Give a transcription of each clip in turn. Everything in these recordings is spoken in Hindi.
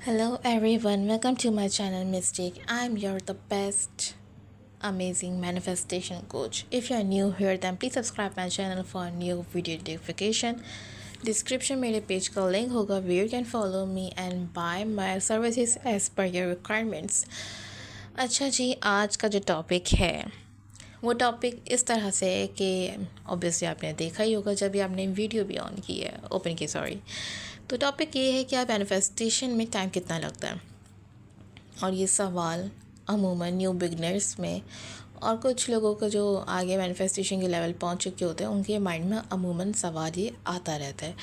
Hello everyone, welcome to my channel Mystic. I'm your the best amazing manifestation coach. If you are new here then please subscribe my channel for new video notification. Description मेरे पेज का लिंक होगा where you can follow me and buy my services as per your requirements. अच्छा जी, आज का जो टॉपिक है वो टॉपिक इस तरह से है कि ऑब्वियसली आपने देखा ही होगा जब भी आपने वीडियो भी ऑन की है ओपन की सॉरी। तो टॉपिक ये है कि आप मैनिफेस्टेशन में टाइम कितना लगता है। और ये सवाल अमूमन न्यू बिगनर्स में और कुछ लोगों को जो आगे मैनिफेस्टेशन के लेवल पहुंच चुके होते हैं उनके माइंड में अमूमन सवाल ये आता रहता है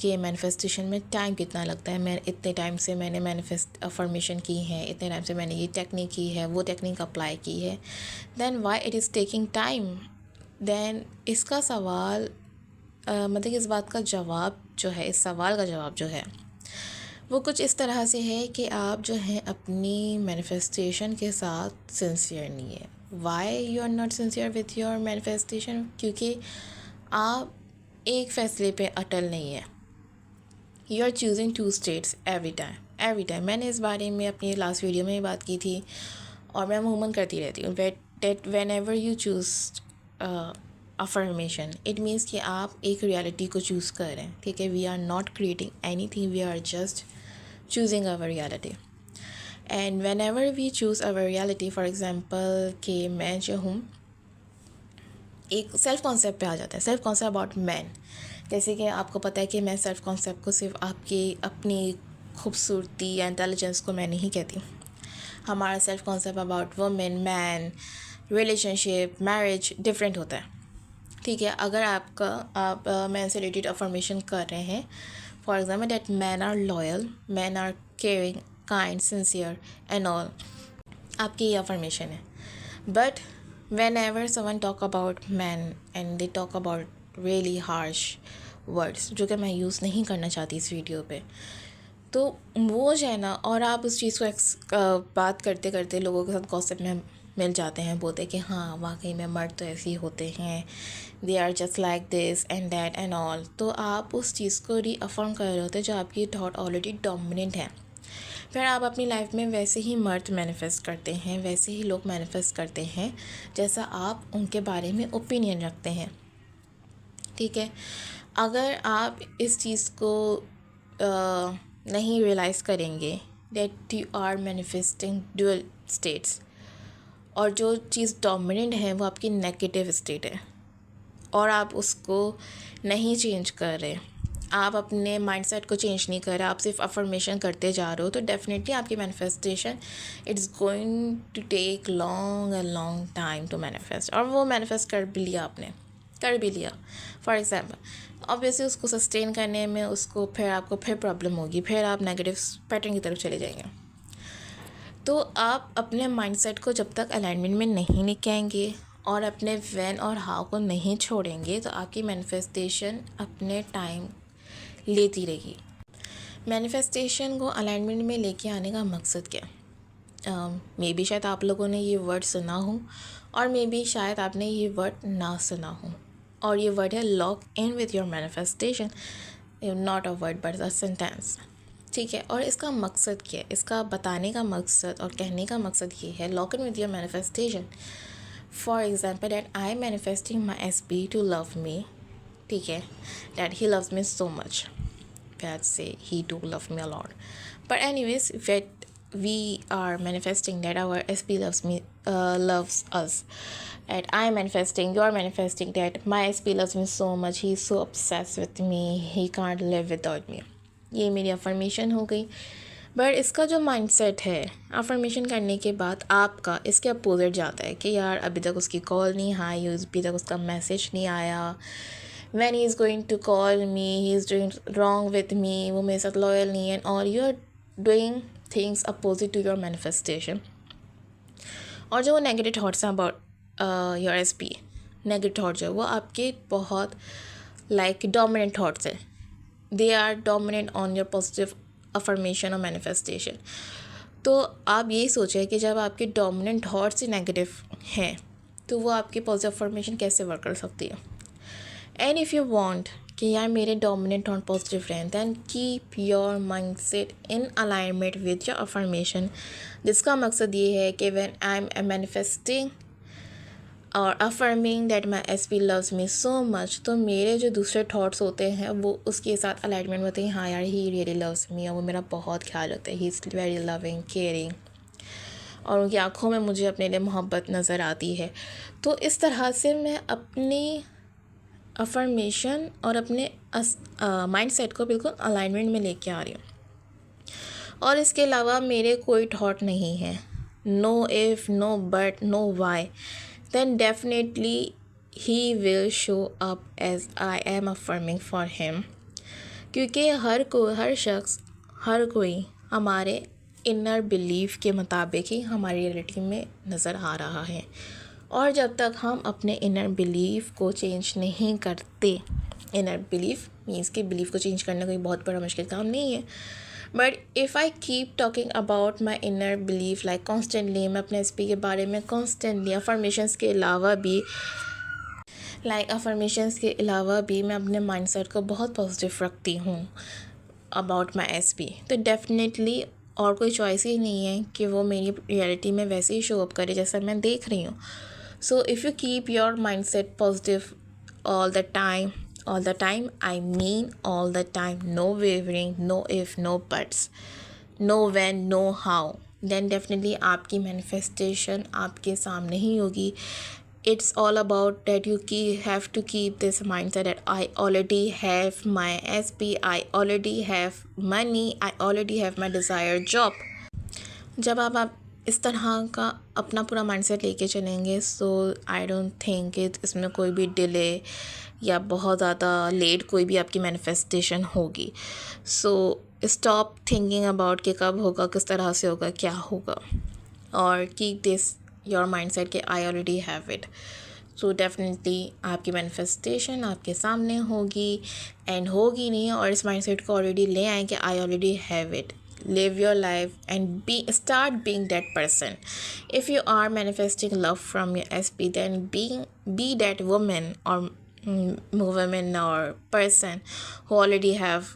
कि मैनिफेस्टेशन में टाइम कितना लगता है। मैं इतने टाइम से मैंने मैनिफेस्ट अफर्मेशन की है, इतने टाइम से मैंने ये टेक्निक की है, वो टेक्निक अप्लाई की है, then why it is taking time. Then इसका सवाल मतलब इस बात का जवाब जो है, इस सवाल का जवाब जो है वो कुछ इस तरह से है कि आप जो हैं अपनी मैनिफेस्टेशन के साथ सिंसियर नहीं है। Why you are not sincere with your manifestation? क्योंकि आप एक फ़ैसले पे अटल नहीं है। You are choosing to states every time. मैंने इस बारे में अपनी लास्ट वीडियो में बात की थी और मैं अमूमन करती रहती हूँ। When ever you choose affirmation it means कि आप एक रियलिटी को चूज़ कर रहे हैं, ठीक है। We are not creating anything, we are just choosing our reality. And whenever we choose our reality, for example कि मैं जो हूँ एक सेल्फ कॉन्सेप्ट पे आ जाता है, सेल्फ कॉन्सेप्ट अबाउट मैन। जैसे कि आपको पता है कि मैं सेल्फ कॉन्सेप्ट को सिर्फ आपकी अपनी खूबसूरती या इंटेलिजेंस को मैं नहीं कहती। हमारा self concept about women, man, relationship, marriage different होता है, ठीक है। अगर आप मैन से रिलेटेड अफर्मेशन कर रहे हैं, for example that man are loyal, man are caring, kind, sincere and all, आपकी ये अफर्मेशन है। But whenever someone talk about man and they talk about really harsh words जो कि मैं यूज़ नहीं करना चाहती इस वीडियो पे, तो वो जो है ना, और आप उस चीज़ को बात करते करते लोगों के साथ गॉसिप में मिल जाते हैं, बोलते हैं कि हाँ वाकई में मर्द तो ऐसे ही होते हैं, they are just like this and that and all. तो आप उस चीज़ को रीअफर्म कर रहे होते हैं जो आपकी थॉट ऑलरेडी डोमिनेंट है। फिर आप अपनी लाइफ में वैसे ही मर्द मैनिफेस्ट करते हैं, वैसे ही लोग मैनिफेस्ट करते हैं जैसा आप उनके बारे में ओपिनियन रखते हैं, ठीक है। अगर आप इस चीज़ को नहीं रियलाइज़ करेंगे that you are manifesting dual states, और जो चीज़ डोमिनेंट है वो आपकी नेगेटिव स्टेट है और आप उसको नहीं चेंज कर रहे, आप अपने माइंडसेट को चेंज नहीं कर रहे, आप सिर्फ अफर्मेशन करते जा रहे हो, तो डेफिनेटली आपकी manifestation it's going to take long time to manifest. और वो मैनिफेस्ट कर भी लिया आपने, कर भी लिया फॉर एग्ज़ाम्पल, ऑब्वियसली उसको सस्टेन करने में उसको फिर आपको फिर प्रॉब्लम होगी, फिर आप नेगेटिव पैटर्न की तरफ चले जाएंगे। तो आप अपने माइंडसेट को जब तक अलाइनमेंट में नहीं लेके और अपने व्हेन और हाउ को नहीं छोड़ेंगे तो आपकी मैनिफेस्टेशन अपने टाइम लेती रहेगी। मैनिफेस्टेशन को अलाइनमेंट में लेके आने का मकसद क्या? मे बी शायद आप लोगों ने ये वर्ड सुना हो और मे बी शायद आपने ये वर्ड ना सुना हो, और ये वर्ड है lock in with your manifestation. Not a word but a sentence, ठीक है। और इसका मकसद क्या है? इसका बताने का मकसद और कहने का मकसद ये है, lock in with your manifestation. For example that I am manifesting my SP to love me, ठीक है, that he loves me so much, let's say he do love me a lot, but anyways that we are manifesting that our SP loves us, and I am manifesting, you are manifesting that my SP loves me so much, he is so obsessed with me, he can't live without me। ये मेरी अफर्मेशन हो गई। बट इसका जो माइंडसेट है अफर्मेशन करने के बाद आपका इसके अपोजिट जाता है कि यार अभी तक उसकी कॉल नहीं आई, अभी तक उसका मैसेज नहीं आया, when he is going to call me he is doing wrong with me, वो मेरे साथ लॉयल नहीं है, और you are doing things opposite to your manifestation। और जो नेगेटिव थाट्स हैं about your SP, negative thoughts जो है वो आपके बहुत लाइक डोमिनेंट थाट्स हैं, they are dominant on your positive affirmation और मैनिफेस्टेशन। तो आप यही सोचें कि जब आपके डोमिनेंट थाट्स ही नेगेटिव हैं तो वो आपकी पॉजिटिव अफर्मेशन कैसे वर्क कर सकती है। एंड इफ़ यू वांट कि यार मेरे डोमिनेंट और पॉजिटिव रहें, then keep your mind set in alignment with your affirmation, जिसका मकसद ये है कि व्हेन आई एम मैनिफेस्टिंग और affirming that my SP loves me so much, तो मेरे जो दूसरे थॉट्स होते हैं वो उसके साथ अलाइनमेंट में होते हैं। हाँ यार, ही रियली लव्स मी, और वो मेरा बहुत ख्याल रखता है, he is very loving caring, और उनकी आँखों में मुझे अपने लिए मोहब्बत नज़र आती है। तो इस तरह से मैं अपनी अफर्मेशन और अपने माइंड सेट को बिल्कुल अलाइनमेंट में लेके आ रही हूँ। और इसके अलावा मेरे कोई थॉट नहीं है, no if, no but, no why, then definitely he will show up as I am affirming for him, क्योंकि हर शख्स, हर कोई हमारे इनर बिलीफ के मुताबिक ही हमारी रियलिटी में नज़र आ रहा है। और जब तक हम अपने इनर बिलीफ को चेंज नहीं करते, इनर बिलीफ मीन्स कि बिलीफ को चेंज करना कोई बहुत बड़ा मुश्किल काम नहीं है, but if I keep talking about my inner belief like constantly, मैं अपने एसपी के बारे में कॉन्स्टेंटली अफर्मेशंस के अलावा भी मैं अपने माइंडसेट को बहुत पॉजिटिव रखती हूँ अबाउट माई एसपी, तो डेफिनेटली और कोई चॉइस ही नहीं है कि वो मेरी रियलिटी में वैसे ही शो अप करे जैसा मैं देख रही हूँ। So if you keep your mindset positive all the time, I mean all the time, no wavering, no if, no buts, no when, no how, then definitely आपकी manifestation आपके सामने ही होगी। It's all about that you have to keep this mindset that I already have my SP, I already have money, I already have my desired job। जब आप इस तरह का अपना पूरा माइंडसेट लेके चलेंगे, सो आई डोंट थिंक इसमें कोई भी डिले या बहुत ज़्यादा लेट कोई भी आपकी मैनिफेस्टेशन होगी। सो स्टॉप थिंकिंग अबाउट कि कब होगा, किस तरह से होगा, क्या होगा, और कीप दिस योर माइंडसेट कि I already have it. So definitely आपकी मैनिफेस्टेशन आपके सामने होगी, एंड होगी नहीं, और इस माइंडसेट को ऑलरेडी ले आएँ कि I already have it. Live your life and start being that person. If you are manifesting love from your SP, then be that woman or woman or person who already have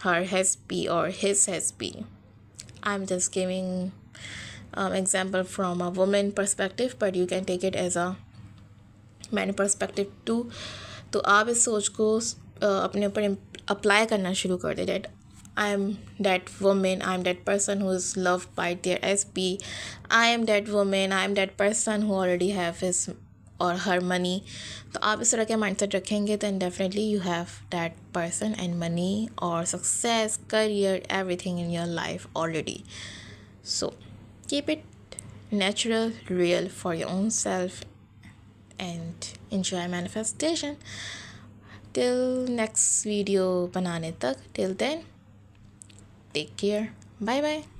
her SP or his SP. I'm just giving example from a woman perspective, but you can take it as a man perspective too. तो आप इस सोच को अपने ऊपर अप्लाई करना शुरू कर दे, that I am that woman, I am that person who is loved by their SP, I am that woman, I am that person who already have his or her money। तो आप इस तरह के माइंडसेट रखेंगे, then definitely you have that person and money or success, career, everything in your life already। So keep it natural, real for your own self, and enjoy manifestation। Till next video बनाने तक, till then, take care. Bye bye.